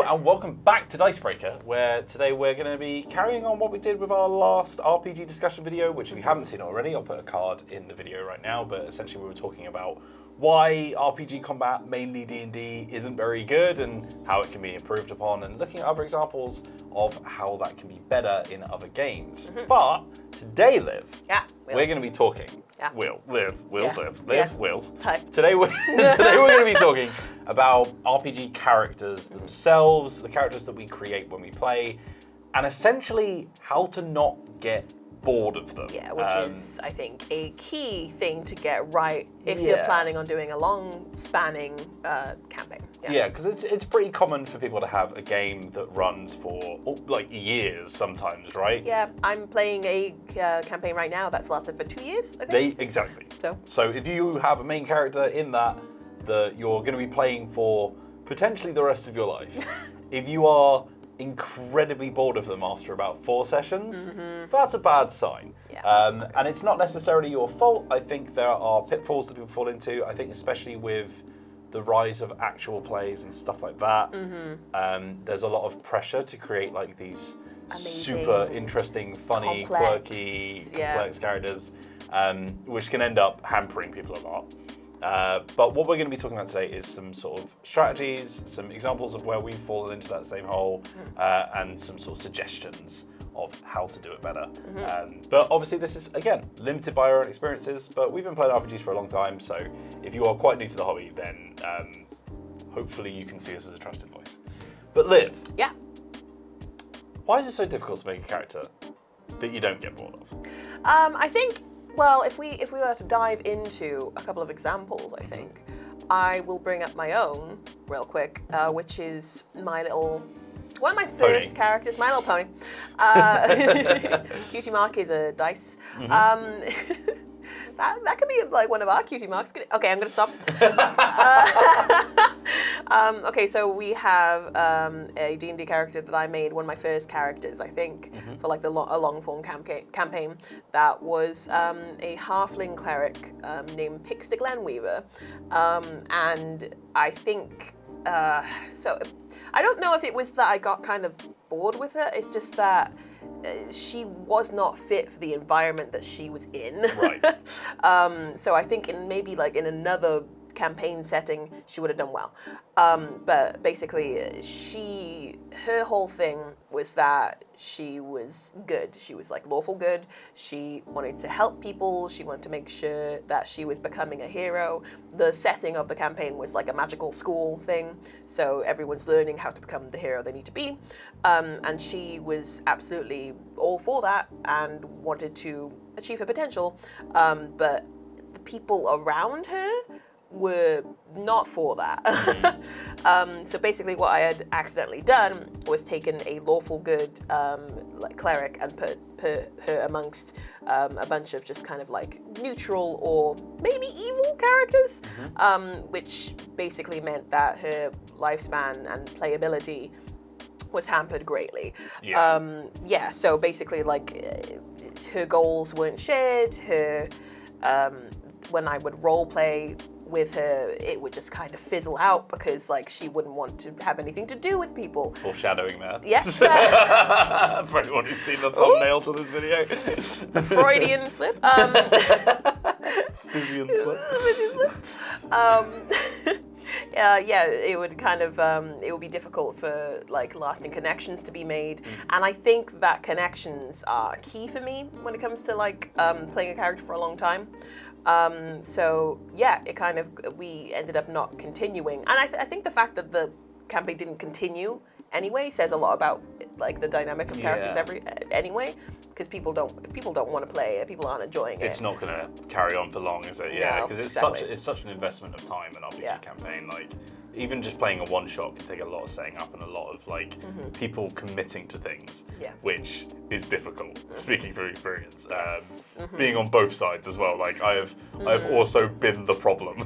and welcome back to Dicebreaker, where today we're going to be carrying on what we did with our last RPG discussion video, which if you haven't seen already, I'll put a card in the video right now, but essentially we were talking about why RPG combat, mainly D&D, isn't very good and how it can be improved upon, and looking at other examples of how that can be better in other games. But today, Liv, we're going to be talking. Wheels. Hi. Today we're going to be talking about RPG characters themselves, the characters that we create when we play, and essentially how to not get bored of them. Yeah, which is, I think, a key thing to get right if you're planning on doing a long-spanning campaign. Yeah, because it's pretty common for people to have a game that runs for like years sometimes, right? Yeah, I'm playing a campaign right now that's lasted for 2 years, I think. Exactly. So if you have a main character in that you're going to be playing for potentially the rest of your life, if you are incredibly bored of them after about 4 sessions, that's a bad sign. Yeah. And it's not necessarily your fault. I think there are pitfalls that people fall into. I think especially with the rise of actual plays and stuff like that, there's a lot of pressure to create like these super interesting, funny, quirky, complex characters, which can end up hampering people a lot. But what we're going to be talking about today is some sort of strategies, some examples of where we've fallen into that same hole, and some sort of suggestions of how to do it better. But obviously this is, again, limited by our own experiences, but we've been playing RPGs for a long time, so if you are quite new to the hobby, then hopefully you can see us as a trusted voice. But Liv, why is it so difficult to make a character that you don't get bored of? I think, well, if we were to dive into a couple of examples, I think, I will bring up my own real quick, which is one of my first characters, My Little Pony. Cutie Mark is a dice. That could be like one of our cutie marks. Okay, I'm gonna stop. Okay, so we have a D&D character that I made, one of my first characters, I think, for like a long-form campaign. That was a halfling cleric named Pixter Glenweaver, and I think so. I don't know if it was that I got kind of bored with her. It's just that she was not fit for the environment that she was in. Right. So I think maybe in another campaign setting, she would have done well. But basically, her whole thing was that she was good. She was like lawful good. She wanted to help people. She wanted to make sure that she was becoming a hero. The setting of the campaign was like a magical school thing. So everyone's learning how to become the hero they need to be. And she was absolutely all for that and wanted to achieve her potential. But the people around her were not for that. So basically what I had accidentally done was taken a lawful good cleric and put her amongst a bunch of just kind of like neutral or maybe evil characters, which basically meant that her lifespan and playability was hampered greatly. So basically her goals weren't shared, when I would role play with her, it would just kind of fizzle out because she wouldn't want to have anything to do with people. Foreshadowing there. Yes. For anyone who's seen the thumbnail to this video. The Freudian slip. Fizzian slip. It would kind of, it would be difficult for lasting connections to be made. And I think that connections are key for me when it comes to playing a character for a long time. It kind of, we ended up not continuing. And I think the fact that the campaign didn't continue anyway says a lot about the dynamic of characters anyway, because if people don't want to play it, people aren't enjoying it. It's not going to carry on for long, is it? Yeah, because it's such an investment of time an RPG campaign. Even just playing a one shot can take a lot of setting up and a lot of people committing to things, which is difficult. Speaking from experience, being on both sides as well. I've also been the problem.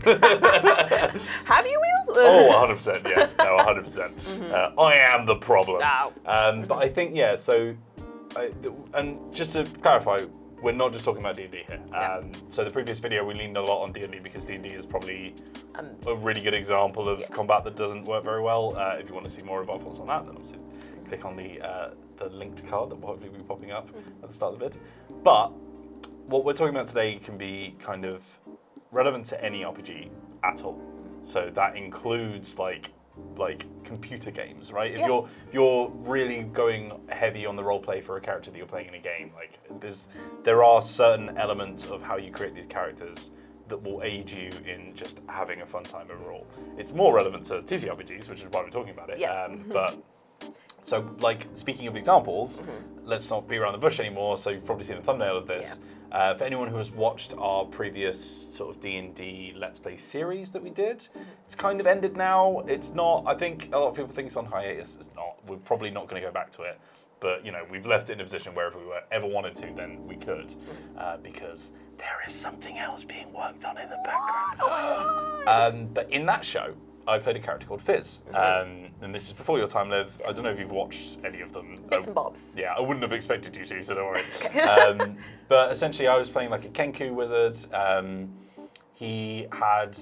Have you, Wheels? Oh, 100%. Yeah, no, 100%. I am the problem. But I think So, and just to clarify, we're not just talking about D&D here. Yeah. So the previous video, we leaned a lot on D&D because D&D is probably a really good example of combat that doesn't work very well. If you want to see more of our thoughts on that, then obviously click on the linked card that will hopefully be popping up at the start of the vid. But what we're talking about today can be kind of relevant to any RPG at all. So that includes like computer games, right? If you're really going heavy on the role play for a character that you're playing in a game, like there are certain elements of how you create these characters that will aid you in just having a fun time overall. It's more relevant to TTRPGs, which is why we're talking about it. But so, like, speaking of examples, let's not be around the bush anymore. So you've probably seen the thumbnail of this. For anyone who has watched our previous sort of D&D Let's Play series that we did, it's kind of ended now. It's not, I think a lot of people think it's on hiatus. It's not. We're probably not going to go back to it. But, you know, we've left it in a position where if we ever wanted to, then we could. Because there is something else being worked on in the background. But in that show, I played a character called Fizz. And this is before your time, Liv. Yes. I don't know if you've watched any of them. Bits and bobs. Yeah, I wouldn't have expected you to, so don't worry. But essentially, I was playing like a Kenku wizard. He had,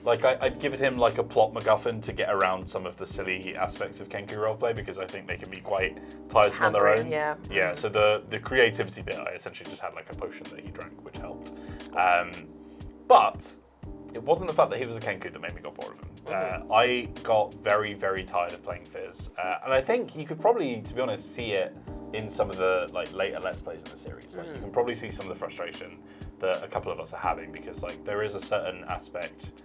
like, I'd given him like a plot MacGuffin to get around some of the silly aspects of Kenku roleplay because I think they can be quite tiresome on their own. Yeah, so the creativity bit, I essentially just had like a potion that he drank, which helped. But it wasn't the fact that he was a Kenku that made me go bored of him. I got very, very tired of playing Fizz. And I think you could probably, to be honest, see it in some of the like later Let's Plays in the series. Like, you can probably see some of the frustration that a couple of us are having because like there is a certain aspect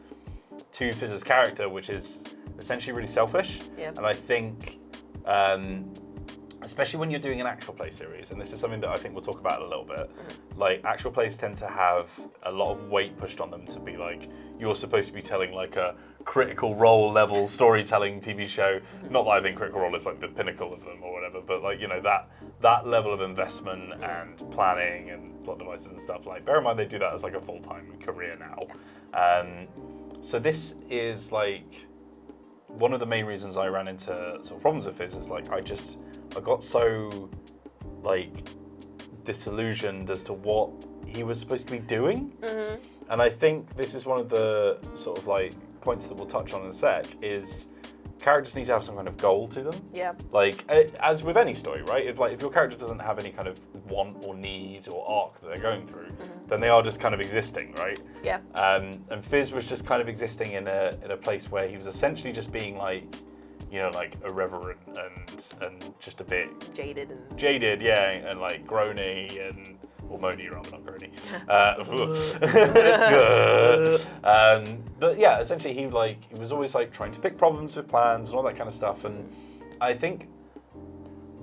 to Fizz's character which is essentially really selfish. And I think, especially when you're doing an actual play series, and this is something that I think we'll talk about a little bit, like actual plays tend to have a lot of weight pushed on them to be like, you're supposed to be telling like a Critical Role level storytelling TV show. Not that I think Critical Role is like the pinnacle of them or whatever, but like, you know, that level of investment and planning and plot devices and stuff, like bear in mind they do that as like a full-time career now. So this is like one of the main reasons I ran into sort of problems with Fizz is like I got so like disillusioned as to what he was supposed to be doing. And I think this is one of the sort of like points that we'll touch on in a sec is characters need to have some kind of goal to them. Like as with any story, right? If your character doesn't have any kind of want or need or arc that they're going through, then they are just kind of existing, right? And Fizz was just kind of existing in a place where he was essentially just being like, you know, like irreverent and just a bit jaded, and like groany and moany rather, not groany. But yeah, essentially he was always like trying to pick problems with plans and all that kind of stuff. And I think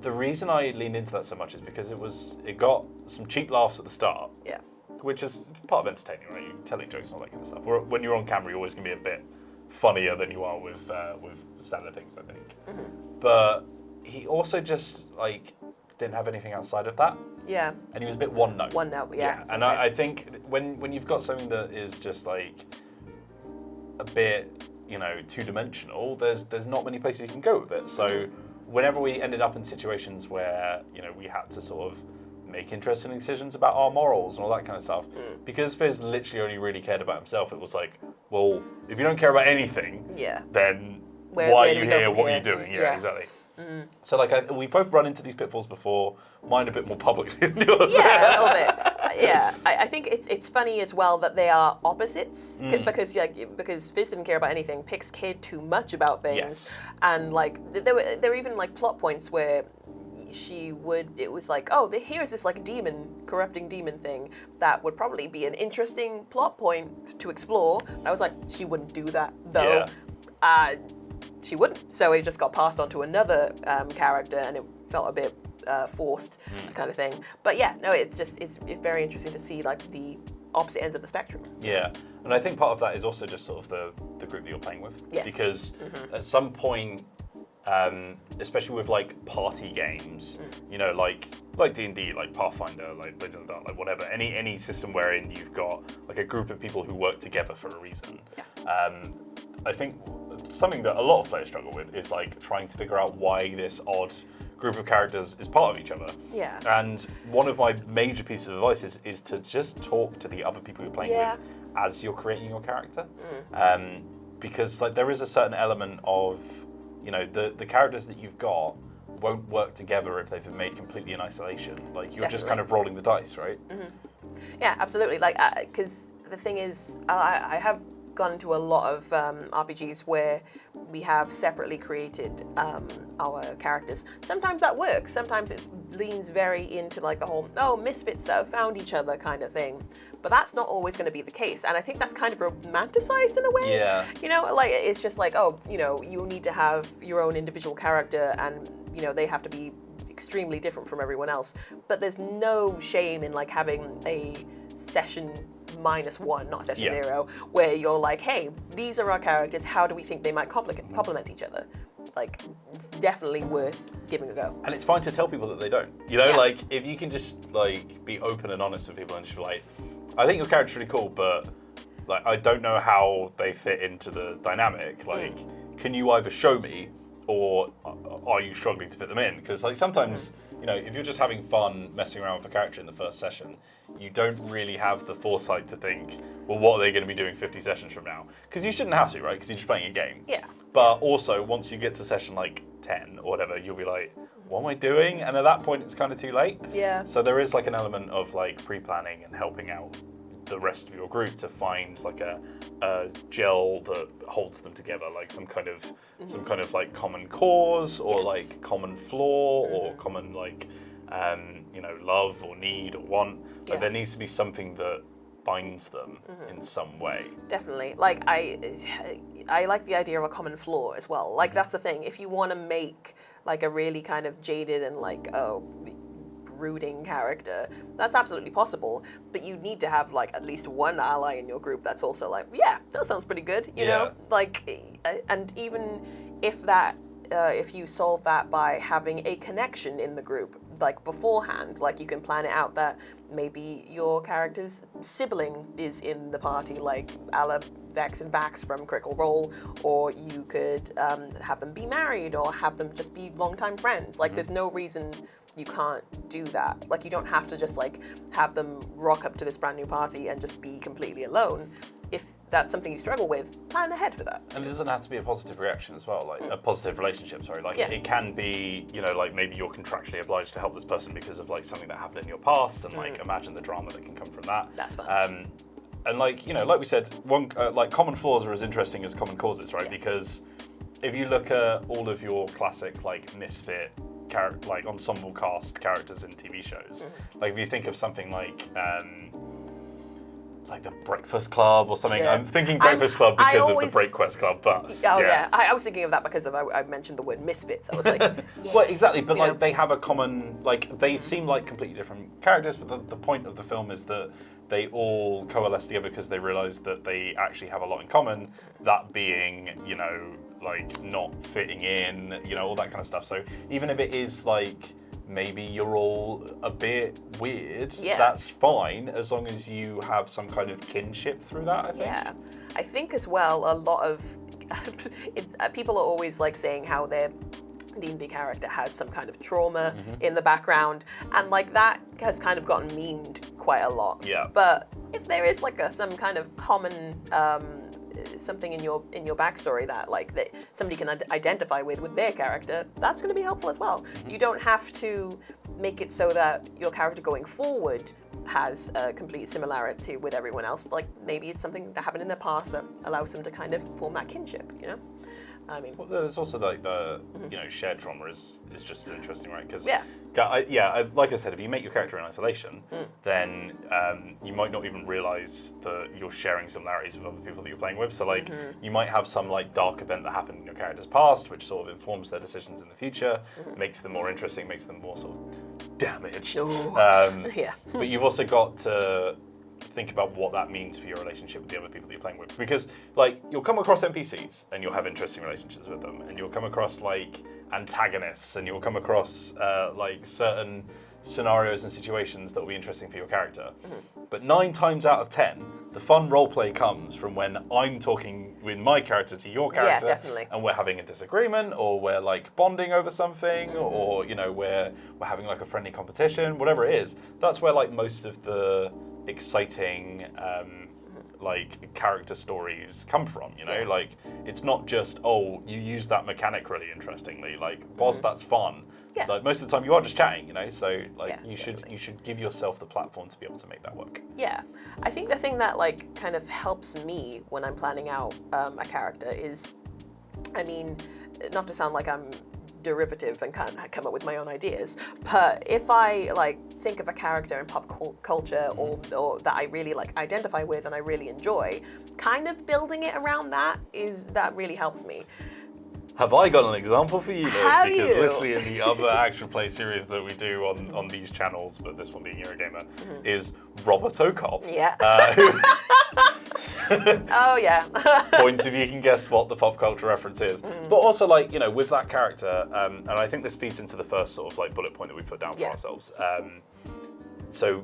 the reason I leaned into that so much is because it got some cheap laughs at the start. Which is part of entertaining, right? You're telling jokes and all that kind of stuff. When you're on camera, you're always going to be a bit funnier than you are with standard things, I think. But he also just like didn't have anything outside of that. And he was a bit one note. And I think when you've got something that is just like a bit, you know, two-dimensional, there's not many places you can go with it. So whenever we ended up in situations where, you know, we had to sort of make interesting decisions about our morals and all that kind of stuff, because Fizz literally only really cared about himself, it was like, well, if you don't care about anything, then why are you here? What are you doing? Exactly. So like we both run into these pitfalls before, mine a bit more publicly than yours. A little bit. I think it's funny as well that they are opposites because Fizz didn't care about anything, Pix cared too much about things, and like there were even like plot points where it was like, oh, here's this like corrupting demon thing that would probably be an interesting plot point to explore. And I was like, she wouldn't do that though. She wouldn't. So it just got passed on to another character, and it felt a bit forced, kind of thing. But yeah, no, it's very interesting to see like the opposite ends of the spectrum. And I think part of that is also just sort of the group that you're playing with. Because at some point, especially with like party games, you know, like D&D, like Pathfinder, like Blades in the Dark, like whatever, any system wherein you've got like a group of people who work together for a reason. I think something that a lot of players struggle with is like trying to figure out why this odd group of characters is part of each other. Yeah. And one of my major pieces of advice is to just talk to the other people you're playing with as you're creating your character. Because like there is a certain element of, the characters that you've got won't work together if they've been made completely in isolation. Like you're just kind of rolling the dice, right? Yeah, absolutely. Like, because the thing is, I have gone into a lot of RPGs where we have separately created our characters. Sometimes that works. Sometimes it leans very into like the whole, misfits that have found each other kind of thing. But that's not always going to be the case. And I think that's kind of romanticized in a way. Yeah. Like it's just like, you need to have your own individual character and, they have to be extremely different from everyone else. But there's no shame in like having a session -1, not session 0, where you're like, hey, these are our characters. How do we think they might complement each other? Like, it's definitely worth giving a go. And it's fine to tell people that they don't. Like if you can just like be open and honest with people and just be like, I think your character's really cool, but like I don't know how they fit into the dynamic. Like, can you either show me, or are you struggling to fit them in? Because like sometimes, if you're just having fun messing around with a character in the first session, you don't really have the foresight to think, well, what are they going to be doing 50 sessions from now? Because you shouldn't have to, right? Because you're just playing a game. Yeah. But also, once you get to session like 10 or whatever, you'll be like, what am I doing? And at that point, it's kind of too late. Yeah. So there is like an element of like pre-planning and helping out the rest of your group to find like a gel that holds them together, like some kind of like common cause or like common flaw or common like love or need or want. Like there needs to be something that binds them in some way. Definitely. Like I like the idea of a common flaw as well. Like that's the thing. If you want to make like a really kind of jaded and like brooding character, that's absolutely possible, but you need to have like at least one ally in your group that's also like, yeah, that sounds pretty good, you know, like, and even if that if you solve that by having a connection in the group like beforehand, like you can plan it out that maybe your character's sibling is in the party, like a la Vex and Vax from Critical Role, or you could have them be married or have them just be longtime friends. Like there's no reason you can't do that. Like you don't have to just like have them rock up to this brand new party and just be completely alone. If that's something you struggle with, plan ahead for that. And it doesn't have to be a positive reaction as well, like a positive relationship, sorry. Like it can be, like maybe you're contractually obliged to help this person because of like something that happened in your past, and like imagine the drama that can come from that. That's fun. And like, like we said, like common flaws are as interesting as common causes, right? Because if you look at all of your classic like misfit like ensemble cast characters in TV shows, like if you think of something like the Breakfast Club or something. I'm thinking Breakfast Club because of the Break Quest Club, but I was thinking of that because I mentioned the word misfits. I was like, well, exactly, but like they have a common, like they seem like completely different characters, but the point of the film is that they all coalesce together because they realize that they actually have a lot in common, that being, like not fitting in, all that kind of stuff. So even if it is like, maybe you're all a bit weird, that's fine, as long as you have some kind of kinship through that, I think. Yeah. I think as well, a lot of people are always like saying how their D&D character has some kind of trauma in the background, and like that has kind of gotten memed quite a lot. Yeah. But if there is like some kind of common something in your backstory that like that somebody can identify with their character, that's going to be helpful as well. You don't have to make it so that your character going forward has a complete similarity with everyone else. Like maybe it's something that happened in their past that allows them to kind of form that kinship, I mean, well, there's also like the shared trauma is just as interesting, right? Because like I said, if you make your character in isolation, then you might not even realize that you're sharing similarities with other people that you're playing with. So like you might have some like dark event that happened in your character's past, which sort of informs their decisions in the future, makes them more interesting, makes them more sort of damaged. But you've also got to think about what that means for your relationship with the other people that you're playing with, because like you'll come across NPCs and you'll have interesting relationships with them, and you'll come across like antagonists, and you'll come across like certain scenarios and situations that will be interesting for your character. But 9 times out of 10, The fun roleplay comes from when I'm talking with my character to your character, definitely. and we're having a disagreement, or we're like bonding over something, or we're having like a friendly competition, whatever it is. That's where like most of the exciting like character stories come from. Like it's not just you use that mechanic really interestingly. Like whilst that's fun. Yeah. Like most of the time you are just chatting, so like you definitely. should give yourself the platform to be able to make that work. Yeah, I think the thing that like kind of helps me when I'm planning out a character is, I mean, not to sound like I'm derivative and can't come up with my own ideas, but if I like think of a character in pop culture or that I really like identify with and I really enjoy, kind of building it around that really helps me. Have I got an example for you, Liz? Have Because you? literally in the other action play series that we do on these channels, but this one being Eurogamer, is Robert Ocop. Yeah. Who Oh yeah. point if you can guess what the pop culture reference is. But also like, with that character, and I think this feeds into the first sort of like bullet point that we put down for ourselves. So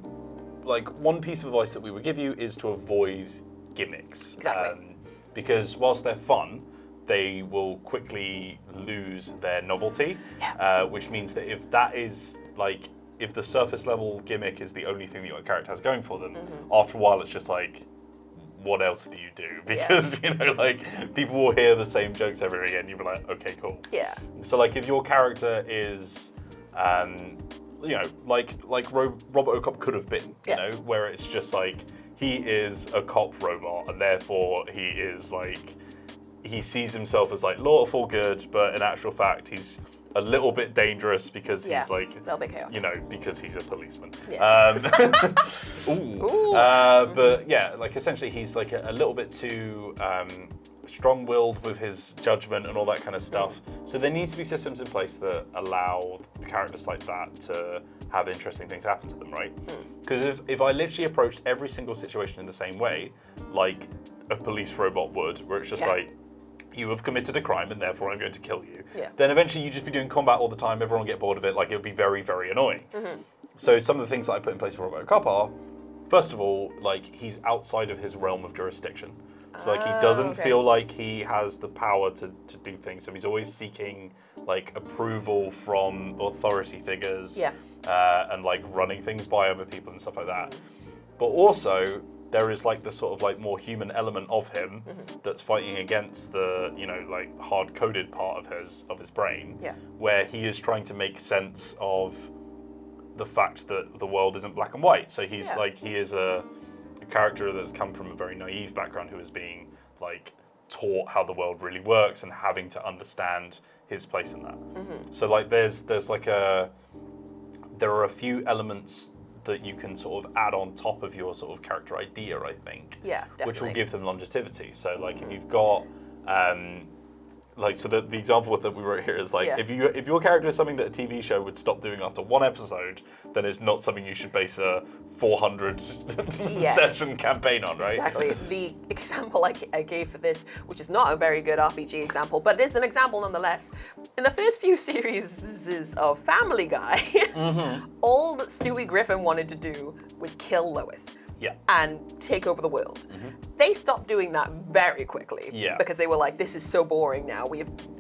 like one piece of advice that we would give you is to avoid gimmicks. Exactly. Because whilst they're fun, they will quickly lose their novelty, which means that if the surface level gimmick is the only thing that your character has going for them, after a while it's just like, what else do you do? Because, like people will hear the same jokes over again, you'll be like, okay, cool. Yeah. So like if your character is, like Robert Ocop could have been, where it's just like, he is a cop robot and therefore he is like, he sees himself as like lawful good, but in actual fact, he's a little bit dangerous because he's like, a little bit chaotic. Because he's a policeman. Yeah. But yeah, like essentially he's like a little bit too strong-willed with his judgment and all that kind of stuff. So there needs to be systems in place that allow characters like that to have interesting things happen to them, right? Because if I literally approached every single situation in the same way, like a police robot would, where it's just like, you have committed a crime and therefore I'm going to kill you. Then eventually you'd just be doing combat all the time, everyone will get bored of it, like it would be very, very annoying. So some of the things that I put in place for Robot Cop are, first of all, like he's outside of his realm of jurisdiction. So like he doesn't feel like he has the power to do things, so he's always seeking like approval from authority figures and like running things by other people and stuff like that. But also, there is like the sort of like more human element of him that's fighting against the like hard-coded part of his brain, where he is trying to make sense of the fact that the world isn't black and white. So he's like he is a character that's come from a very naive background who is being like taught how the world really works and having to understand his place in that. So like there's like there are a few elements that you can sort of add on top of your sort of character idea, I think. Yeah, definitely. Which will give them longevity. So like if you've got so the example that we wrote here is like if your character is something that a TV show would stop doing after one episode, then it's not something you should base a 400 session campaign on, right? Exactly. The example I gave for this, which is not a very good RPG example, but it's an example nonetheless. In the first few series of Family Guy, all that Stewie Griffin wanted to do was kill Lois. And take over the world. They stopped doing that very quickly because they were like, this is so boring now.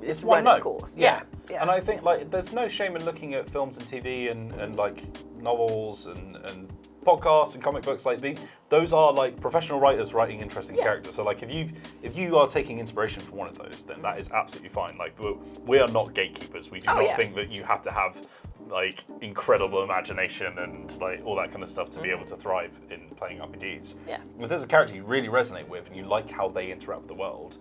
It's run its course. Yeah. And I think like there's no shame in looking at films and TV and like novels and podcasts and comic books. Like those are like professional writers writing interesting characters. So like if you are taking inspiration from one of those, then that is absolutely fine. Like we are not gatekeepers. We do not think that you have to have like incredible imagination and like all that kind of stuff to be able to thrive in playing RPGs. If there's a character you really resonate with and you like how they interact with the world,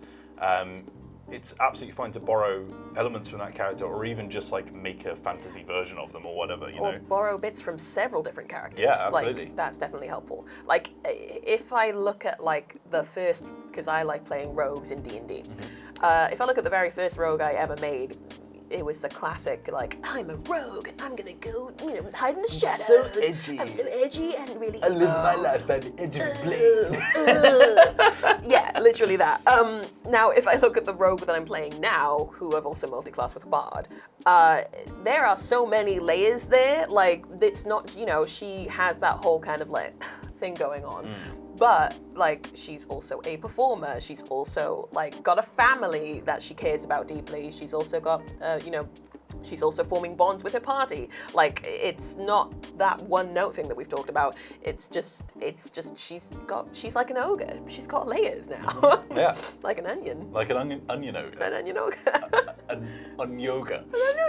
it's absolutely fine to borrow elements from that character or even just like make a fantasy version of them or whatever, or borrow bits from several different characters. Yeah, absolutely. Like, that's definitely helpful. Like if I look at like the first, because I like playing rogues in D&D, if I look at the very first rogue I ever made, it was the classic, like, I'm a rogue and I'm gonna go, hide in the shadows. So edgy. I'm so edgy and really. I live my life by the edge of the blade. Yeah, literally that. Now, if I look at the rogue that I'm playing now, who I've also multi-classed with a bard, there are so many layers there. Like, it's not, she has that whole kind of like thing going on. but like she's also a performer. She's also like got a family that she cares about deeply. She's also got, she's also forming bonds with her party. Like, it's not that one note thing that we've talked about. It's just she's like an ogre. She's got layers now. Yeah. Like an onion. Like an onion ogre. An onion ogre. An yoga.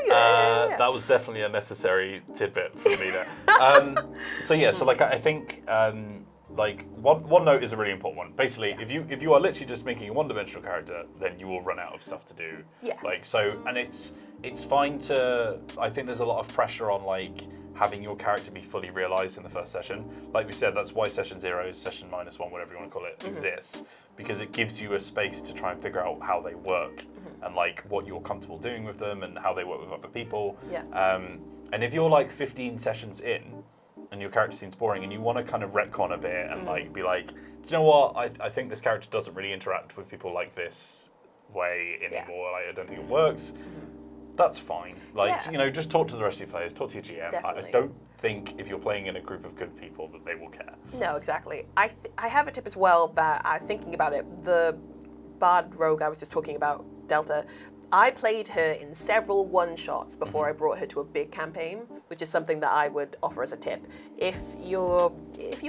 Yeah. That was definitely a necessary tidbit for me there. So like I think like one note is a really important one. Basically, if you are literally just making a one-dimensional character, then you will run out of stuff to do. Yes. Like so, and it's fine to. I think there's a lot of pressure on like having your character be fully realized in the first session. Like we said, that's why session 0, session -1, whatever you want to call it, exists, because it gives you a space to try and figure out how they work and like what you're comfortable doing with them and how they work with other people. Yeah. And if you're like 15 sessions in and your character seems boring and you want to kind of retcon a bit and like be like, do you know what? I think this character doesn't really interact with people like this way anymore. Like I don't think it works. That's fine. Like, just talk to the rest of your players, talk to your GM. Definitely. I don't think if you're playing in a group of good people that they will care. No, exactly. I have a tip as well that I'm thinking about it. The Bard Rogue I was just talking about, Delta, I played her in several one-shots before I brought her to a big campaign, which is something that I would offer as a tip. If you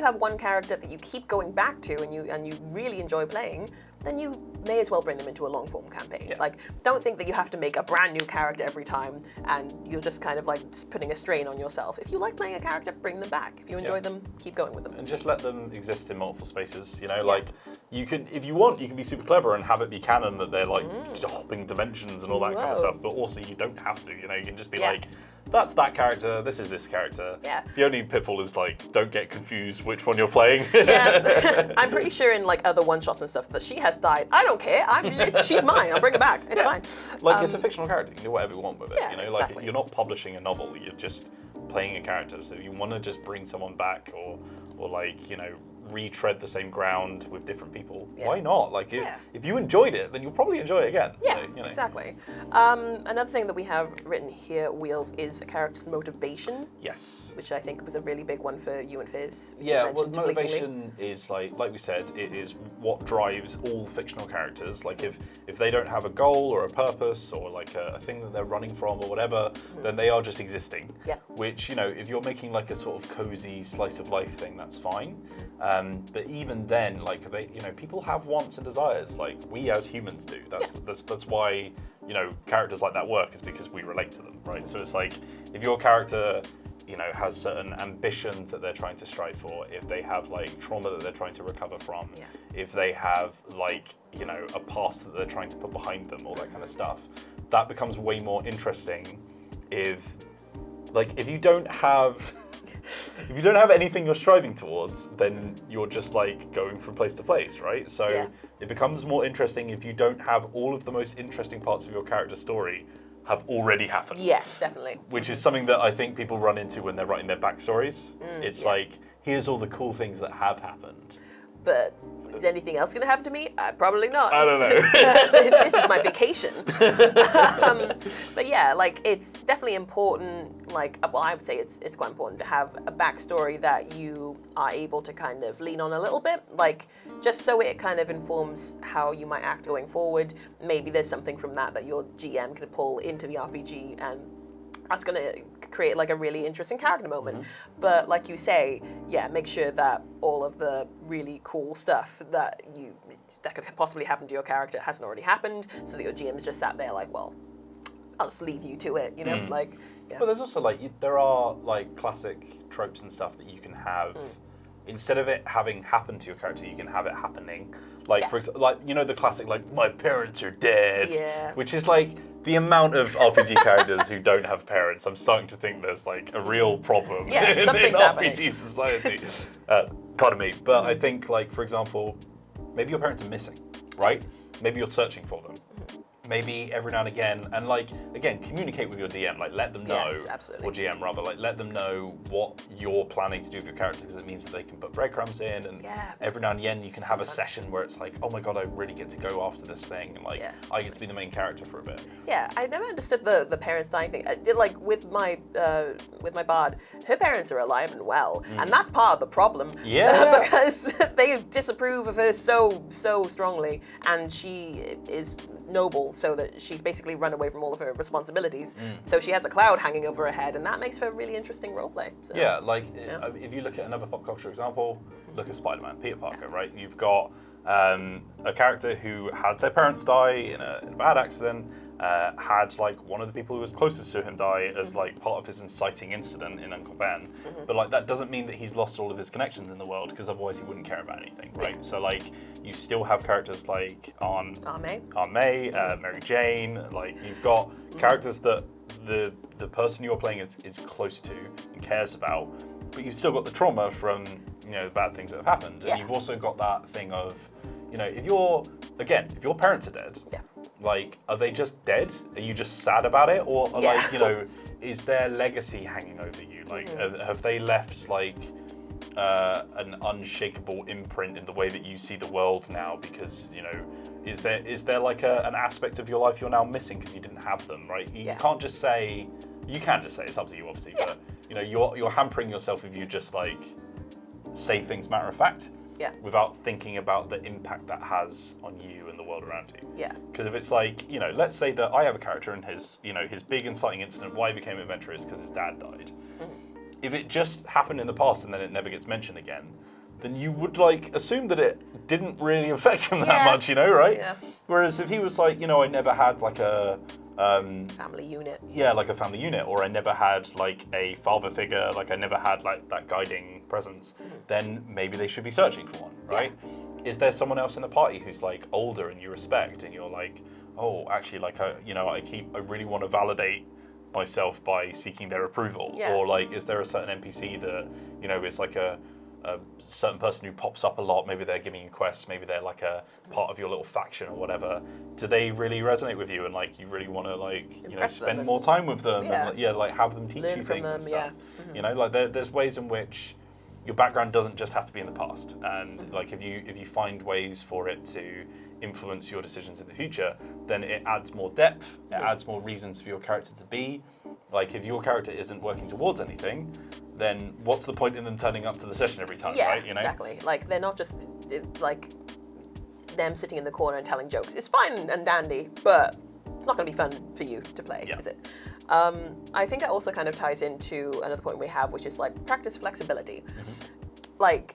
have one character that you keep going back to and you really enjoy playing, then you may as well bring them into a long-form campaign. Yeah. Like, don't think that you have to make a brand new character every time and you're just kind of like putting a strain on yourself. If you like playing a character, bring them back. If you enjoy them, keep going with them. And just let them exist in multiple spaces, like you can, if you want, you can be super clever and have it be canon that they're like just hopping dimensions and all that kind of stuff, but also you don't have to, you can just be like, that's that character, this is this character. Yeah. The only pitfall is like, don't get confused which one you're playing. Yeah, I'm pretty sure in like other one-shots and stuff that she has died. I don't care. She's mine. I'll bring her back. It's fine. Like it's a fictional character. You can do whatever you want with it. Yeah, Like exactly. you're not publishing a novel. You're just playing a character. So if you want to just bring someone back or like retread the same ground with different people, why not? Like if you enjoyed it, then you'll probably enjoy it again. Yeah, so, exactly. Another thing that we have written here, Wheels, is a character's motivation. Yes. Which I think was a really big one for you and Fizz. which you Yeah, well, mentioned fleetingly. motivation is like we said, it is what drives all fictional characters. Like if they don't have a goal or a purpose or like a thing that they're running from or whatever, then they are just existing. Yeah. Which, if you're making like a sort of cozy slice of life thing, that's fine. But even then, like people have wants and desires, like we as humans do. That's why characters like that work, is because we relate to them, right? So it's like if your character has certain ambitions that they're trying to strive for, if they have like trauma that they're trying to recover from, if they have like a past that they're trying to put behind them, all that kind of stuff, that becomes way more interesting if you don't have anything you're striving towards, then you're just like going from place to place, right? So it becomes more interesting if you don't have all of the most interesting parts of your character story have already happened. Yes, definitely. Which is something that I think people run into when they're writing their backstories. It's like, here's all the cool things that have happened. But is anything else going to happen to me? Probably not. I don't know. This is my vacation. But yeah, like it's definitely important. Like, well, I would say it's quite important to have a backstory that you are able to kind of lean on a little bit, like just so it kind of informs how you might act going forward. Maybe there's something from that your GM can pull into the RPG, and that's going to create like a really interesting character moment. But like you say, make sure that all of the really cool stuff that could possibly happen to your character hasn't already happened, so that your GM's just sat there like, well, I'll just leave you to it, like. Yeah. But there's also like there are like classic tropes and stuff that you can have. Instead of it having happened to your character, you can have it happening. Like for example, like the classic like my parents are dead, which is like the amount of RPG characters who don't have parents. I'm starting to think there's like a real problem in RPG society. Pardon me, but I think like for example, maybe your parents are missing, right? Maybe you're searching for them. maybe every now and again, and like again, communicate with your DM, like let them know, Yes, absolutely. or GM rather, like let them know what you're planning to do with your character, because it means that they can put breadcrumbs in, and every now and again you can have a session where it's like, oh my god, I really get to go after this thing, and like I get to be the main character for a bit. Yeah, I never understood the parents dying thing. Like with my bard, her parents are alive and well, and that's part of the problem. Yeah, because they disapprove of her so strongly, and she is noble, so that she's basically run away from all of her responsibilities. So she has a cloud hanging over her head, and that makes for a really interesting roleplay. So, yeah, like if you look at another pop culture example, look at Spider-Man, Peter Parker, right? You've got a character who had their parents die in a bad accident, had like one of the people who was closest to him die as like part of his inciting incident in Uncle Ben, but like that doesn't mean that he's lost all of his connections in the world, because otherwise he wouldn't care about anything, right? So like you still have characters like Aunt May, Mary Jane, like you've got characters that the person you're playing is close to and cares about, but you've still got the trauma from the bad things that have happened, and you've also got that thing of if your parents are dead, like, are they just dead? Are you just sad about it? Or, like, is their legacy hanging over you? Like, have they left, like, an unshakable imprint in the way that you see the world now? Because, is there like an aspect of your life you're now missing because you didn't have them, right? You can't just say, you can just say, it's up to you, obviously, but, you're hampering yourself if you just, like, say things matter of fact. Without thinking about the impact that has on you and the world around you. Because if it's like, let's say that I have a character and his big inciting incident, why he became an adventurer is because his dad died. If it just happened in the past and then it never gets mentioned again, then you would like assume that it didn't really affect him that much, right? Whereas if he was like, I never had like a family unit. Yeah, like a family unit, or I never had like a father figure, like I never had like that guiding presence, then maybe they should be searching for one, right? Is there someone else in the party who's like older and you respect, and you're like, oh, actually, like I really want to validate myself by seeking their approval, or like, is there a certain NPC that is like a certain person who pops up a lot, maybe they're giving you quests, maybe they're like a part of your little faction or whatever, do they really resonate with you, and like you really want to like spend more time with them, and like have them teach you things and stuff. Like there's ways in which your background doesn't just have to be in the past, and like if you find ways for it to influence your decisions in the future, then it adds more depth, it adds more reasons for your character to be. Like, if your character isn't working towards anything, then what's the point in them turning up to the session every time, right? Exactly. Like, they're not just, like, them sitting in the corner and telling jokes. It's fine and dandy, but it's not going to be fun for you to play, is it? I think that also kind of ties into another point we have, which is, like, practice flexibility. Like,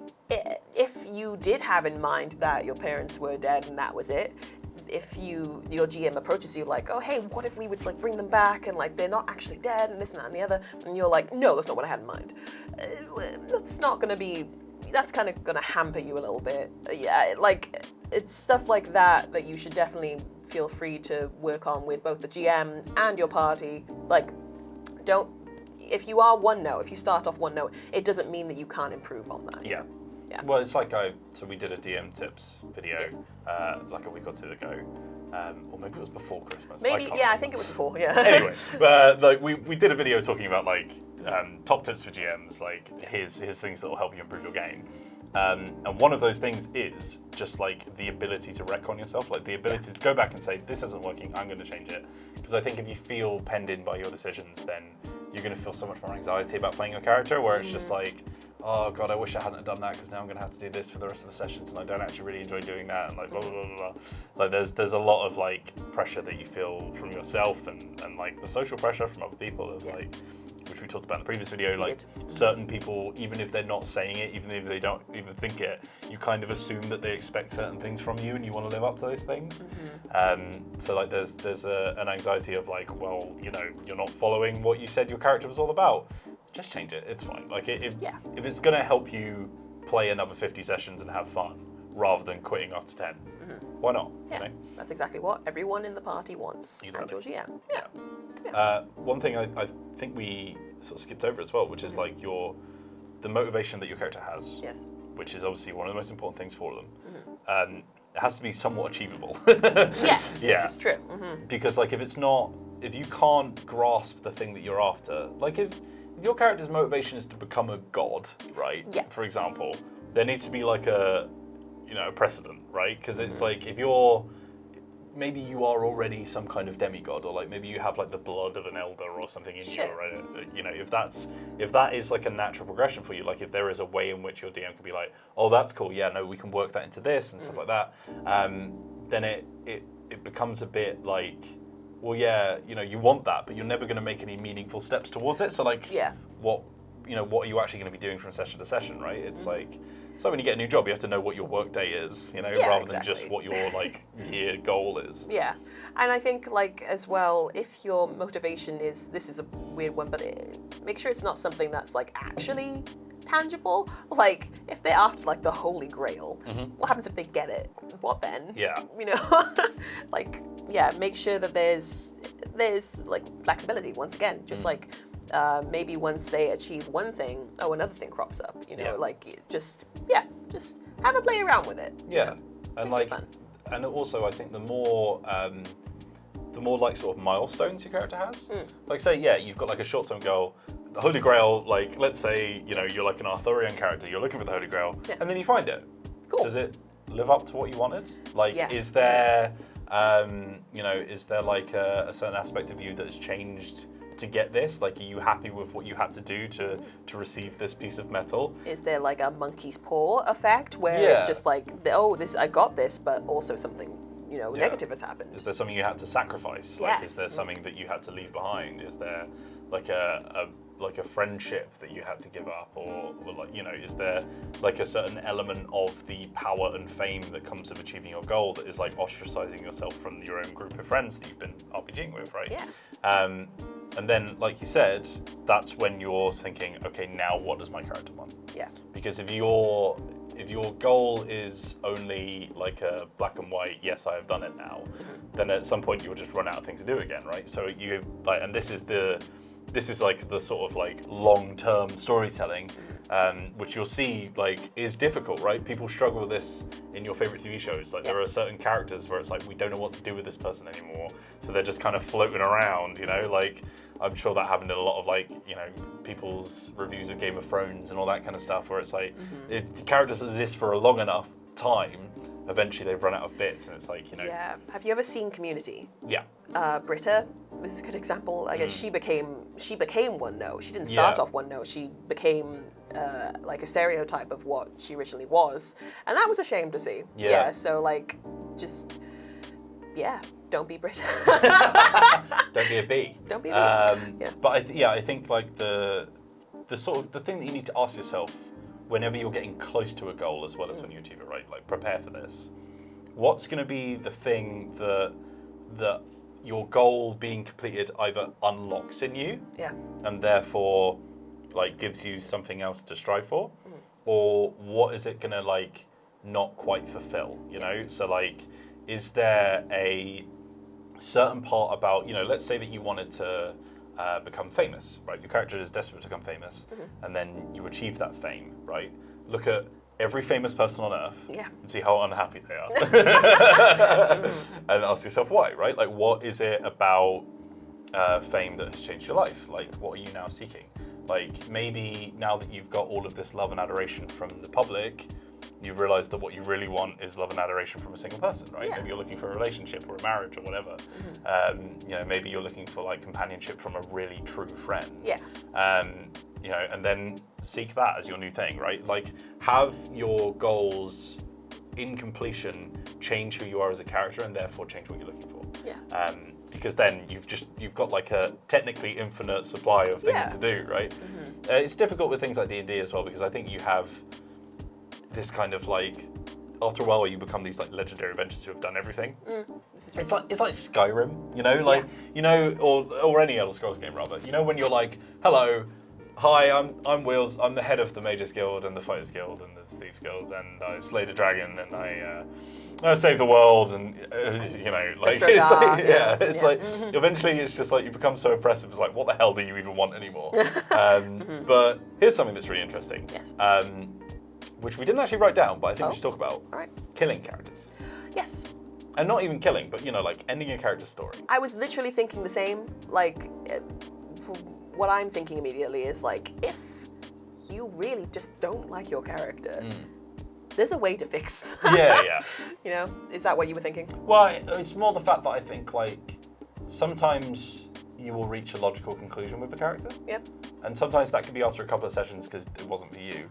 if you did have in mind that your parents were dead and that was it, if your GM approaches you like, oh, hey, what if we would like bring them back and like they're not actually dead and this and that and the other, and you're like, no, that's not what I had in mind. That's kind of gonna hamper you a little bit. Like it's stuff like that you should definitely feel free to work on with both the GM and your party. Like, if you are one note, if you start off one note, it doesn't mean that you can't improve on that. Yeah. Well, it's like so we did a DM tips video like a week or two ago, or maybe it was before Christmas. Maybe, I think it was before. Yeah. Anyway, like we did a video talking about like top tips for GMs, like here's things that will help you improve your game. And one of those things is just like the ability to retcon yourself, like the ability to go back and say, this isn't working, I'm going to change it. Because I think if you feel penned in by your decisions, then you're going to feel so much more anxiety about playing your character, where it's just like, oh god, I wish I hadn't done that because now I'm going to have to do this for the rest of the sessions, and I don't actually really enjoy doing that, and like blah blah blah blah. Like there's a lot of like pressure that you feel from yourself and like the social pressure from other people, like, which we talked about in the previous video. Like certain people, even if they're not saying it, even if they don't even think it, you kind of assume that they expect certain things from you, and you want to live up to those things. So like there's an anxiety of like, well, you're not following what you said your character was all about. Just change it. It's fine. Like if it's gonna help you play another 50 sessions and have fun, rather than quitting after 10, why not? Yeah, that's exactly what everyone in the party wants. Exactly. And your GM. One thing I think we sort of skipped over as well, which is like the motivation that your character has. Yes. Which is obviously one of the most important things for them. it has to be somewhat achievable. Yes, Yeah. this is true. Mm-hmm. Because like if you can't grasp the thing that you're after, like if your character's motivation is to become a god, right? Yeah. For example, there needs to be like a precedent, right? Because it's like if you're maybe you are already some kind of demigod, or like maybe you have like the blood of an elder or something in you, right? You know, if that is like a natural progression for you, like if there is a way in which your DM can be like, oh, that's cool, yeah, no, we can work that into this and stuff like that, then it becomes a bit like, well, yeah, you know, you want that, but you're never going to make any meaningful steps towards it. So like, what are you actually going to be doing from session to session, right? It's like. So when you get a new job, you have to know what your work day is, you know, rather than just what your like year goal is. Yeah, and I think like as well, if your motivation is, this is a weird one, but make sure it's not something that's like actually tangible. Like if they're after like the Holy Grail, what happens if they get it? What then? Yeah. You know, like make sure that there's like flexibility once again, just like. Maybe once they achieve one thing, another thing crops up. You know, like just have a play around with it. Yeah, and like, fun. and also I think the more like sort of milestones your character has. Like say, you've got like a short-term goal, the Holy Grail. Like let's say you're like an Arthurian character, you're looking for the Holy Grail, and then you find it. Cool. Does it live up to what you wanted? Like, is there, is there like a certain aspect of you that's changed? To get this, like, are you happy with what you had to do to receive this piece of metal? Is there like a monkey's paw effect where it's just like, I got this, but also something negative has happened? Is there something you had to sacrifice? Like, is there something that you had to leave behind? Is there like a friendship that you had to give up, or like is there like a certain element of the power and fame that comes with achieving your goal that is like ostracizing yourself from your own group of friends that you've been RPGing with, right? Yeah. And then, like you said, that's when you're thinking, okay, now what does my character want? Yeah. Because if your goal is only like a black and white, yes, I have done it now, then at some point you'll just run out of things to do again, right? So you like, and this is like the sort of like long-term storytelling, which you'll see like is difficult, right? People struggle with this in your favorite TV shows. Like there are certain characters where it's like, we don't know what to do with this person anymore. So they're just kind of floating around, like I'm sure that happened in a lot of like, people's reviews of Game of Thrones and all that kind of stuff, where it's like, if the characters exist for a long enough time, eventually they've run out of bits, and it's like, Yeah. Have you ever seen Community? Yeah. Britta was a good example. I guess she became one note. She didn't start off one note. She became like a stereotype of what she originally was, and that was a shame to see. Yeah. So like, just don't be Britta. Don't be a bee. Don't be a bee. But I think like the sort of the thing that you need to ask yourself whenever you're getting close to a goal, as well as when you achieve it, right? Like, prepare for this. What's going to be the thing that your goal being completed either unlocks in you, and therefore like gives you something else to strive for, or what is it going to like not quite fulfill? So like, is there a certain part about let's say that you wanted to become famous, right? Your character is desperate to become famous, and then you achieve that fame, right? Look at every famous person on Earth and see how unhappy they are. And ask yourself why, right? Like, what is it about fame that has changed your life? Like, what are you now seeking? Like, maybe now that you've got all of this love and adoration from the public, you've realized that what you really want is love and adoration from a single person, right? Maybe you're looking for a relationship or a marriage or whatever. Maybe you're looking for like companionship from a really true friend. And then seek that as your new thing, right? Like, have your goals in completion change who you are as a character, and therefore change what you're looking for. Because then you've got like a technically infinite supply of things to do, right? It's difficult with things like D&D as well, because I think you have this kind of like, after a while you become these like legendary adventurers who have done everything. It's like Skyrim, or any Elder Scrolls game rather. When you're like, hello, hi, I'm Wheels, I'm the head of the Mages Guild and the Fighters Guild and the Thieves Guild, and I slayed a dragon and I saved the world, and like it's like it's like eventually it's just like you become so impressive. It's like, what the hell do you even want anymore? But here's something that's really interesting. Which we didn't actually write down, but I think we should talk about. All right. Killing characters. Yes. And not even killing, but, you know, like, ending a character's story. I was literally thinking the same. Like, what I'm thinking immediately is, like, if you really just don't like your character, there's a way to fix that. Yeah. You know? Is that what you were thinking? Well, it's more the fact that I think, like, sometimes you will reach a logical conclusion with a character. Yep. And sometimes that can be after a couple of sessions because it wasn't for you.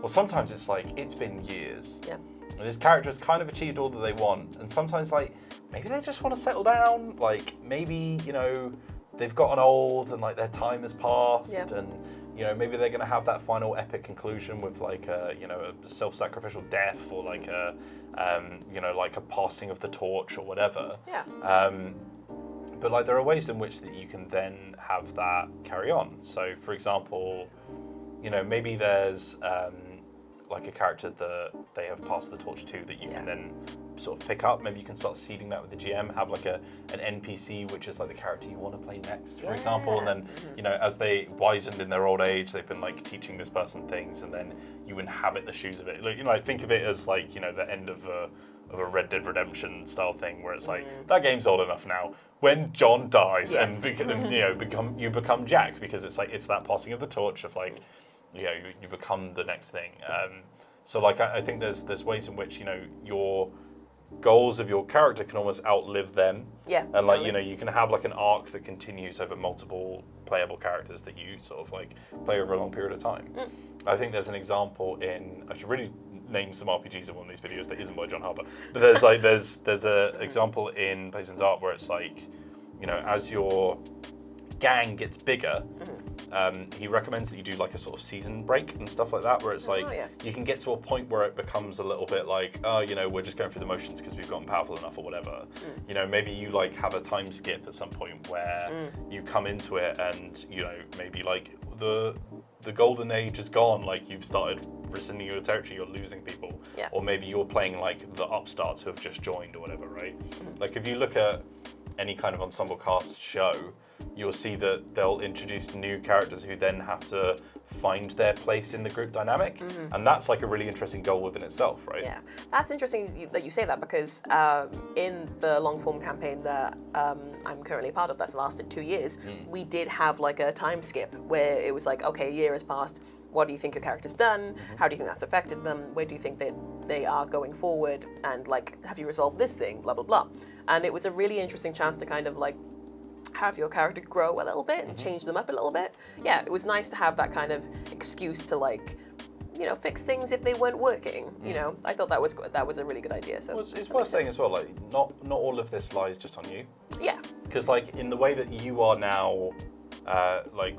Or sometimes it's like, it's been years. Yeah. And this character has kind of achieved all that they want. And sometimes, like, maybe they just want to settle down. Like, maybe, you know, they've gotten old and, like, their time has passed. Yeah. And, you know, maybe they're going to have that final epic conclusion with, like, a, you know, a self-sacrificial death or, like, a, you know, like a passing of the torch or whatever. Yeah. But, like, there are ways in which that you can then have that carry on. So, for example, you know, maybe there's like a character that they have passed the torch to that you can then sort of pick up. Maybe you can start seeding that with the GM, have like an NPC, which is like the character you want to play next, for example. And then, you know, as they wizened in their old age, they've been like teaching this person things, and then you inhabit the shoes of it. Like, you know, I think of it as like, you know, the end of a Red Dead Redemption style thing where it's like, that game's old enough now. When John dies and you know, you become Jack, because it's like, it's that passing of the torch of like, you know, you become the next thing. So like, I think there's ways in which, you know, your goals of your character can almost outlive them. Yeah. And like, you know, you can have like an arc that continues over multiple playable characters that you sort of like play over a long period of time. I think there's an example in, I should really name some RPGs in one of these videos that isn't by John Harper. But there's like, there's a example in Payson's Art where it's like, you know, as your gang gets bigger, he recommends that you do like a sort of season break and stuff like that, where it's like you can get to a point where it becomes a little bit like, oh, you know, we're just going through the motions because we've gotten powerful enough or whatever. You know, maybe you like have a time skip at some point where you come into it and, you know, maybe like the golden age is gone, like you've started rescinding your territory, you're losing people. Or maybe you're playing like the upstarts who have just joined or whatever, right? Like if you look at any kind of ensemble cast show, you'll see that they'll introduce new characters who then have to find their place in the group dynamic. And that's like a really interesting goal within itself, right? Yeah, that's interesting that you say that, because in the long form campaign that I'm currently part of, that's lasted 2 years, we did have like a time skip where it was like, okay, a year has passed, what do you think your character's done? How do you think that's affected them? Where do you think that they are going forward? And like, have you resolved this thing? Blah, blah, blah. And it was a really interesting chance to kind of like have your character grow a little bit and change them up a little bit. Yeah, it was nice to have that kind of excuse to like, you know, fix things if they weren't working. You know, I thought that was a really good idea. So well, it's worth saying as well, like not all of this lies just on you. Yeah. Because like in the way that you are now, like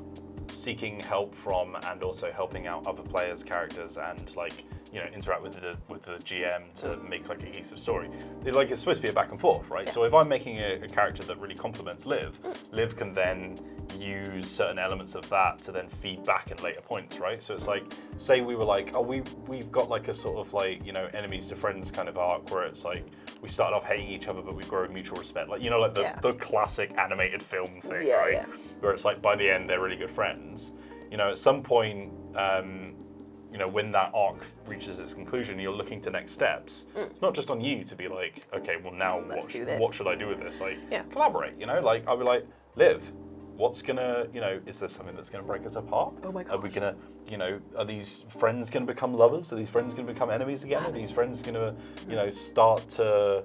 seeking help from and also helping out other players' characters and like, you know, interact with the GM to make like a cohesive story. It's supposed to be a back and forth, right? So if I'm making a character that really complements Liv, Liv can then use certain elements of that to then feed back in later points, right? So it's like, say we were like, oh, we've got like a sort of like, you know, enemies to friends kind of arc where it's like we started off hating each other but we grow mutual respect, like, you know, like the classic animated film thing, right? Where it's like by the end they're really good friends. You know, at some point, you know, when that arc reaches its conclusion, you're looking to next steps. It's not just on you to be like, okay, well now what should I do with this? Like, collaborate, you know? Like, I'll be like, Liv, what's gonna, you know, is there something that's gonna break us apart? Oh my gosh. Are we gonna, you know, are these friends gonna become lovers? Are these friends gonna become enemies again? Are these friends gonna, you know, start to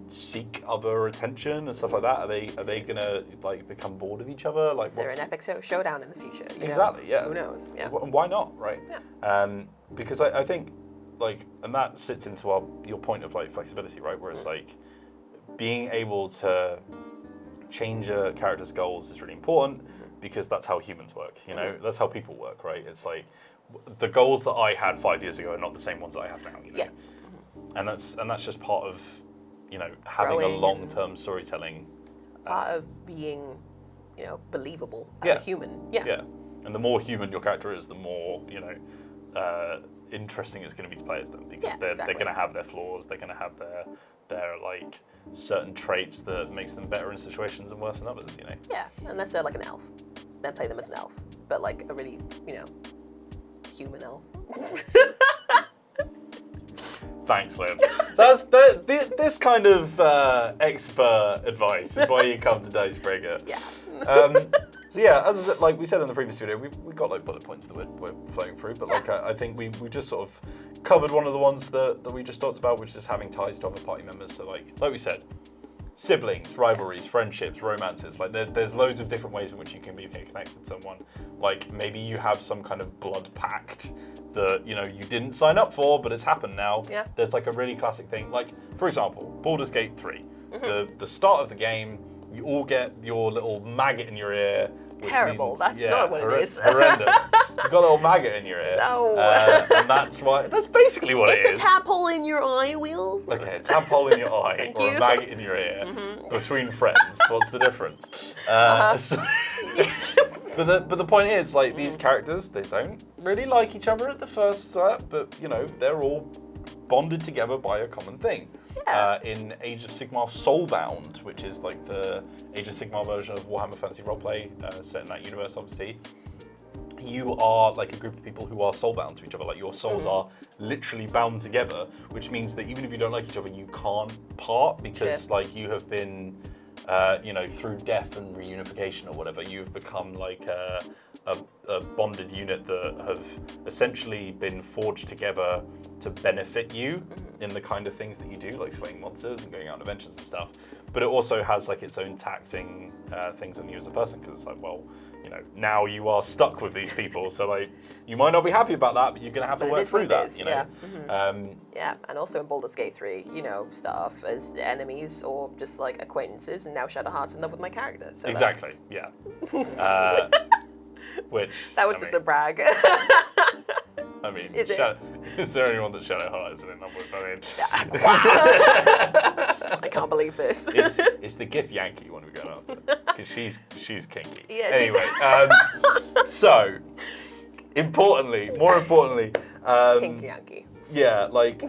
seek other attention and stuff like that? Are they gonna like become bored of each other? Like, is there an epic showdown in the future? Exactly. Know? Yeah. Who knows? Yeah. And why not? Right. Yeah. Because I think like, and that sits into your point of like flexibility, right? Where it's like being able to change a character's goals is really important because that's how humans work. You know, that's how people work, right? It's like the goals that I had 5 years ago are not the same ones that I have now. You know? Yeah. And that's just part of, you know, having a long-term storytelling. Part of being, you know, believable as a human. Yeah. Yeah. And the more human your character is, the more, you know, interesting it's going to be to play as them, because they're going to have their flaws, they're going to have their like certain traits that makes them better in situations and worse than others, you know. Yeah, unless they're like an elf, then play them as an elf, but like a really, you know, human elf. Thanks, Liv. That's this kind of expert advice is why you come to Dicebreaker. Yeah. So yeah, as I said, like we said in the previous video, we got like bullet points that we're flowing through, but like I think we just sort of covered one of the ones that we just talked about, which is having ties to other party members. So like we said, siblings, rivalries, friendships, romances. Like there's loads of different ways in which you can be connected to someone. Like maybe you have some kind of blood pact that you didn't sign up for, but it's happened now. Yeah. There's like a really classic thing. Like for example, Baldur's Gate 3. The start of the game, you all get your little maggot in your ear. Terrible. That's not what it is. Horrendous. You've got a little maggot in your ear. No. And that's basically what it is. It's a tadpole in your eye, Wheels. Okay, a tadpole in your eye or a maggot in your ear. Between friends, what's the difference? But the point is, like, these characters, they don't really like each other at the first start, but, they're all bonded together by a common thing. Yeah. In Age of Sigmar Soulbound, which is like the Age of Sigmar version of Warhammer Fantasy Roleplay, set in that universe, obviously, you are like a group of people who are soulbound to each other. Like your souls are literally bound together, which means that even if you don't like each other, you can't part because like you have been, through death and reunification or whatever, you've become like a bonded unit that have essentially been forged together to benefit you in the kind of things that you do, like slaying monsters and going out on adventures and stuff. But it also has like its own taxing things on you as a person, because it's like, well, now you are stuck with these people, so like you might not be happy about that, but you're gonna have to work through that. Yeah, and also in Baldur's Gate 3, start off as enemies or just like acquaintances, and now Shadowheart's in love with my character. So exactly. Yeah. Which that was just a brag. I mean, is there anyone that Shadowheart isn't in love with? I mean, I can't believe this. It's the Gith Yankee one we're going after, because she's kinky. Yeah, anyway, so more importantly, Kinky Yankee. Yeah, like.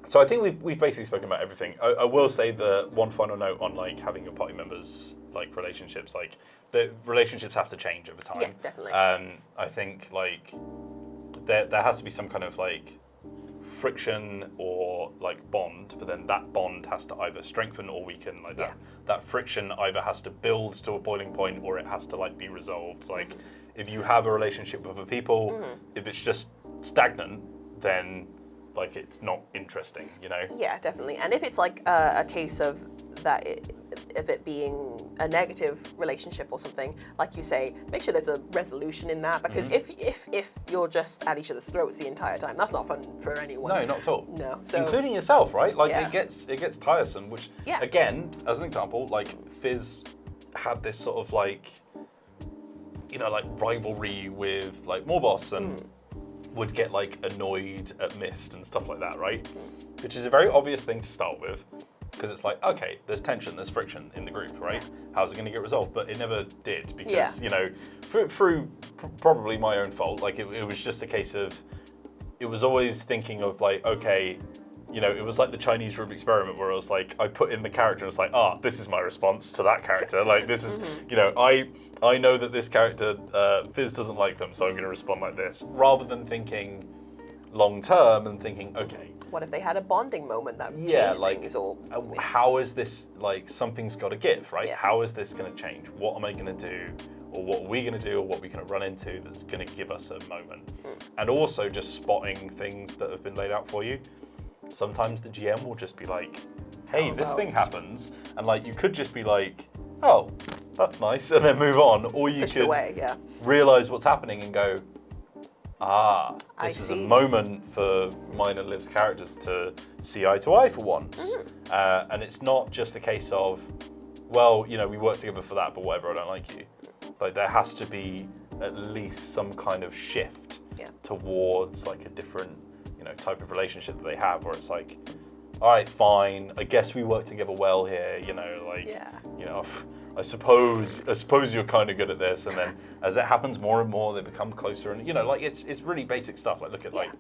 So I think we've basically spoken about everything. I will say the one final note on like having your party members like relationships, like the relationships have to change over time. Yeah, definitely. I think like there has to be some kind of like friction or like bond, but then that bond has to either strengthen or weaken. Like that friction either has to build to a boiling point or it has to like be resolved. Like if you have a relationship with other people, if it's just stagnant, then like it's not interesting, Yeah, definitely. And if it's like a case of that, of it being a negative relationship or something, like you say, make sure there's a resolution in that, because if you're just at each other's throats the entire time, that's not fun for anyone. No, not at all. No, so including yourself, right? Like it gets tiresome. Which again, as an example, like Fizz had this sort of like, like rivalry with like Morboss and. Would get like annoyed at Mist and stuff like that, right? Which is a very obvious thing to start with, because it's like, okay, there's tension, there's friction in the group, right? How's it going to get resolved? But it never did, because through probably my own fault, like it was just a case of, it was always thinking of like, okay, it was like the Chinese room experiment where it was like, I put in the character and it's like, this is my response to that character. Like this is, I know that this character, Fizz doesn't like them, so I'm going to respond like this. Rather than thinking long term and thinking, okay. What if they had a bonding moment that changed things? Or how is this, like, something's got to give, right? Yeah. How is this going to change? What am I going to do? Or what are we going to do? Or what are we going to run into that's going to give us a moment? And also just spotting things that have been laid out for you. Sometimes the GM will just be like, hey, this thing happens. And like, you could just be like, oh, that's nice, and then move on. Or you could realize what's happening and go, this is a moment for mine and Liv's characters to see eye to eye for once. And it's not just a case of, well, we work together for that, but whatever, I don't like you. Like, there has to be at least some kind of shift towards like a different type of relationship that they have, where it's like, all right, fine, I guess we work together well here, I suppose you're kind of good at this, and then as it happens more and more, they become closer, and like it's really basic stuff. Like look at like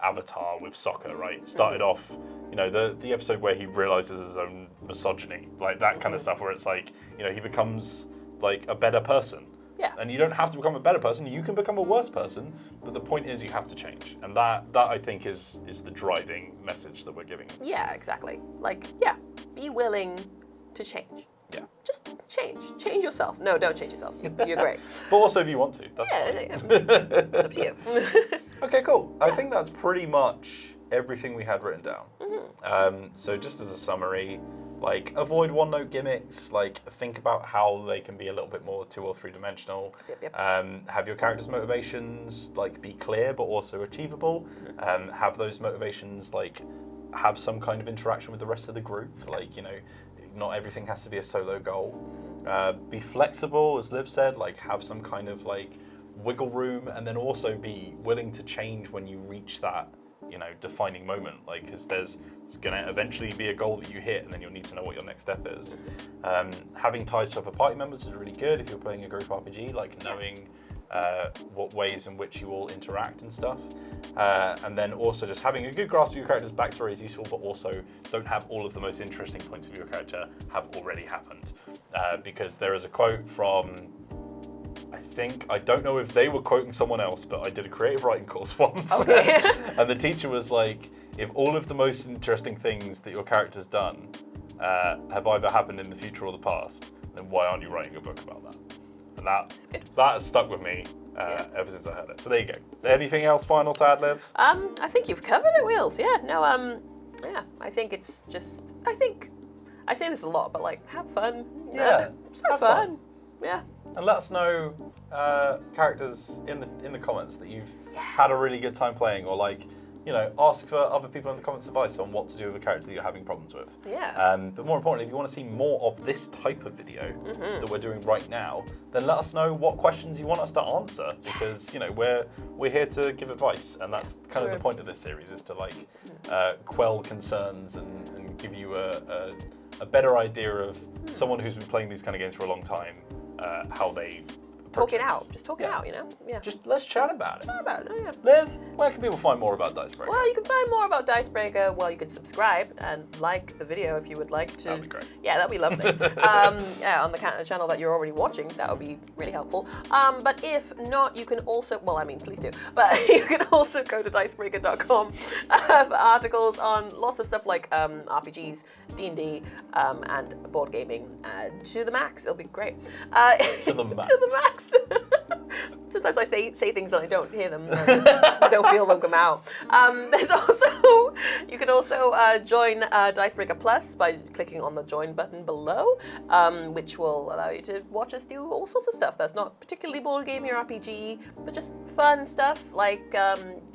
Avatar with soccer, right? Started off, the episode where he realizes his own misogyny, like that kind of stuff, where it's like, he becomes like a better person. Yeah. And you don't have to become a better person. You can become a worse person. But the point is, you have to change, and that I think is the driving message that we're giving. Yeah, exactly. Like, yeah, be willing to change. Yeah. Just change yourself. No, don't change yourself. You're great. But also, if you want to, that's fine. Yeah. It's up to you. Okay, cool. I think that's pretty much everything we had written down. So just as a summary, like, avoid one-note gimmicks. Like, think about how they can be a little bit more 2 or 3 dimensional. Yep. Have your character's motivations like be clear but also achievable. Have those motivations like have some kind of interaction with the rest of the group. Like, you know, not everything has to be a solo goal. Be flexible, as Liv said. Like, have some kind of like wiggle room, and then also be willing to change when you reach that, you know, defining moment. Like, because there's going to eventually be a goal that you hit, and then you'll need to know what your next step is. Having ties to other party members is really good if you're playing a group RPG, like knowing what ways in which you all interact and stuff. And then also just having a good grasp of your character's backstory is useful, but also don't have all of the most interesting points of your character have already happened. Because there is a quote from, I don't know if they were quoting someone else, but I did a creative writing course once. Okay. And the teacher was like, if all of the most interesting things that your character's done have either happened in the future or the past, then why aren't you writing a book about that? And that has stuck with me ever since I heard it. So there you go. Anything else final to add, Liv? I think you've covered it, Wheels. Yeah, no, yeah, I think it's just, I say this a lot, but like, have fun. Yeah, just have fun. Yeah. And let us know, characters in the comments that you've had a really good time playing, or like, you know, ask for other people in the comments advice on what to do with a character that you're having problems with. Yeah. But more importantly, if you want to see more of this type of video that we're doing right now, then let us know what questions you want us to answer, because, you know, we're here to give advice, and that's kind of the point of this series, is to like quell concerns and give you a better idea of someone who's been playing these kind of games for a long time, how they Talk it out. Just talk it out, you know? Yeah. Just let's chat about it. Chat about it, yeah. Liv, where can people find more about Dicebreaker? Well, you can find more about Dicebreaker. Well, you can subscribe and like the video if you would like to. That'd be great. Yeah, that'd be lovely. Yeah, on the channel that you're already watching, that would be really helpful. But if not, you can also, well, I mean, please do. But you can also go to dicebreaker.com for articles on lots of stuff like RPGs, D&D, and board gaming to the max. It'll be great. To the max. To the max. Sometimes I say things and I don't hear them, I don't feel them come out. There's also, you can also join Dicebreaker Plus by clicking on the join button below, which will allow you to watch us do all sorts of stuff that's not particularly board gaming or RPG, but just fun stuff, like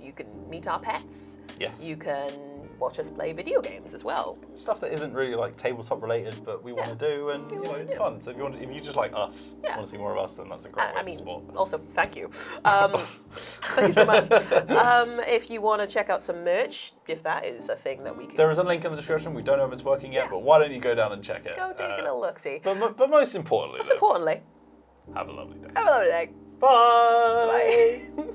you can meet our pets. Yes. You can watch us play video games as well. Stuff that isn't really like tabletop related, but we want to do, and you know, it's fun. So if you just like us, want to see more of us, then that's a great way to support. Also, thank you. Thank you so much. If you want to check out some merch, if that is a thing that we can. There is a link in the description. We don't know if it's working yet, but why don't you go down and check it? Go take a little look-see. But most importantly, Most importantly, have a lovely day. have a lovely day. Bye. Bye.